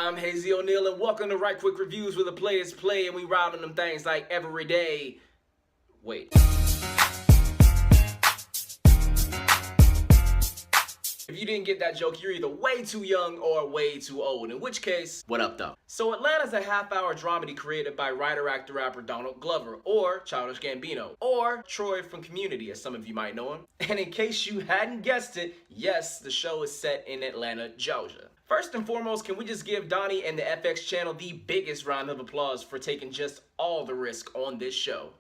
I'm Hazy O'Neal, and welcome to Right Quick Reviews, where the players play and we ride on them things like every day. Wait. If you didn't get that joke, you're either way too young or way too old, in which case, what up though? So Atlanta's a half-hour dramedy created by writer, actor, rapper Donald Glover, or Childish Gambino, or Troy from Community, as some of you might know him. And in case you hadn't guessed it, yes, the show is set in Atlanta, Georgia. First and foremost, can we just give Donnie and the FX channel the biggest round of applause for taking just all the risk on this show.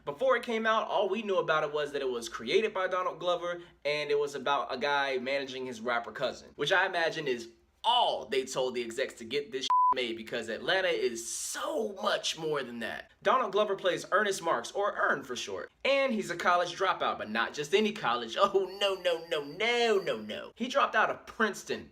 Before it came out, all we knew about it was that it was created by Donald Glover and it was about a guy managing his rapper cousin, which I imagine is all they told the execs to get this made, because Atlanta is so much more than that. Donald Glover plays Ernest Marks, or Ern for short, and he's a college dropout, but not just any college. Oh no. He dropped out of Princeton,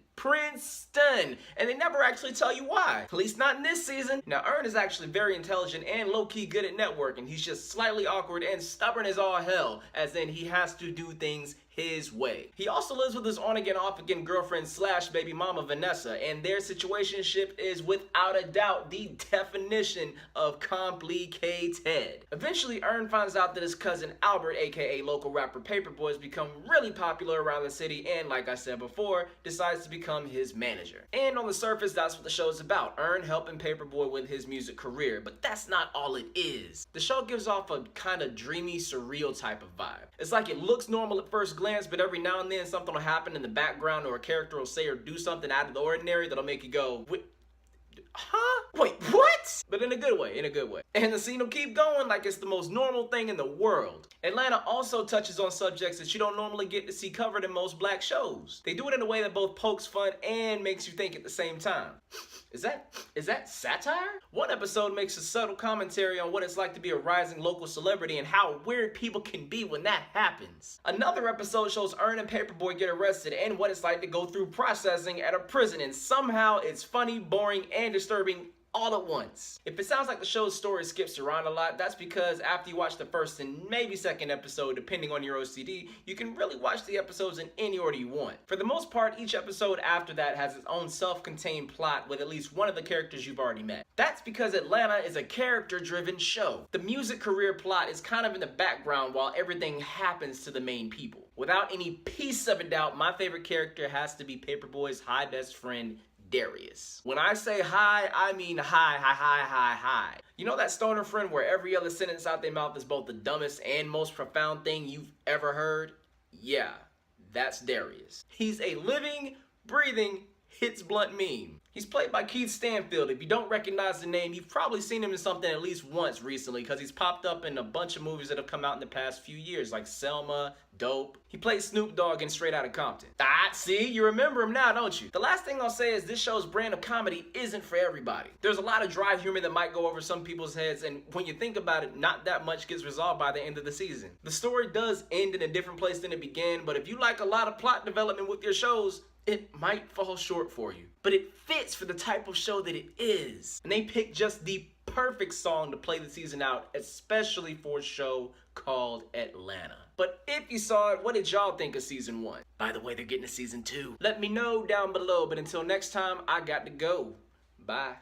and they never actually tell you why. At least not in this season. Now, Ern is actually very intelligent and low-key good at networking. He's just slightly awkward and stubborn as all hell, as in he has to do things his way. He also lives with his on-again, off-again girlfriend slash baby mama Vanessa, and their situationship is without a doubt the definition of complicated. Eventually, Ern finds out that his cousin Albert, aka local rapper Paperboy, has become really popular around the city and, like I said before, decides to become his manager. And on the surface, that's what the show is about, Ern helping Paperboy with his music career, but that's not all it is. The show gives off a kind of dreamy, surreal type of vibe. It's like it looks normal at first glance, but every now and then something will happen in the background, or a character will say or do something out of the ordinary that'll make you go, huh? Wait, what? But in a good way, And the scene will keep going like it's the most normal thing in the world. Atlanta also touches on subjects that you don't normally get to see covered in most black shows. They do it in a way that both pokes fun and makes you think at the same time. Is that satire? One episode makes a subtle commentary on what it's like to be a rising local celebrity and how weird people can be when that happens. Another episode shows Ern and Paperboy get arrested and what it's like to go through processing at a prison, and somehow it's funny, boring, and disturbing all at once. If it sounds like the show's story skips around a lot, that's because after you watch the first and maybe second episode, depending on your OCD, you can really watch the episodes in any order you want. For the most part, each episode after that has its own self-contained plot with at least one of the characters you've already met. That's because Atlanta is a character-driven show. The music career plot is kind of in the background while everything happens to the main people. Without any piece of a doubt, my favorite character has to be Paperboy's high best friend, Darius. When I say high, I mean high. You know that stoner friend where every other sentence out their mouth is both the dumbest and most profound thing you've ever heard? Yeah, that's Darius. He's a living, breathing, hits blunt meme. He's played by Keith Stanfield. If you don't recognize the name, you've probably seen him in something at least once recently, because he's popped up in a bunch of movies that have come out in the past few years, like Selma, Dope. He played Snoop Dogg in Straight Outta Compton. See, you remember him now, don't you? The last thing I'll say is this show's brand of comedy isn't for everybody. There's a lot of dry humor that might go over some people's heads, and when you think about it, not that much gets resolved by the end of the season. The story does end in a different place than it began, but if you like a lot of plot development with your shows, it might fall short for you. But it fits for the type of show that it is. And they picked just the perfect song to play the season out, especially for a show called Atlanta. But if you saw it, what did y'all think of season 1? By the way, they're getting a season 2. Let me know down below, but until next time, I got to go. Bye.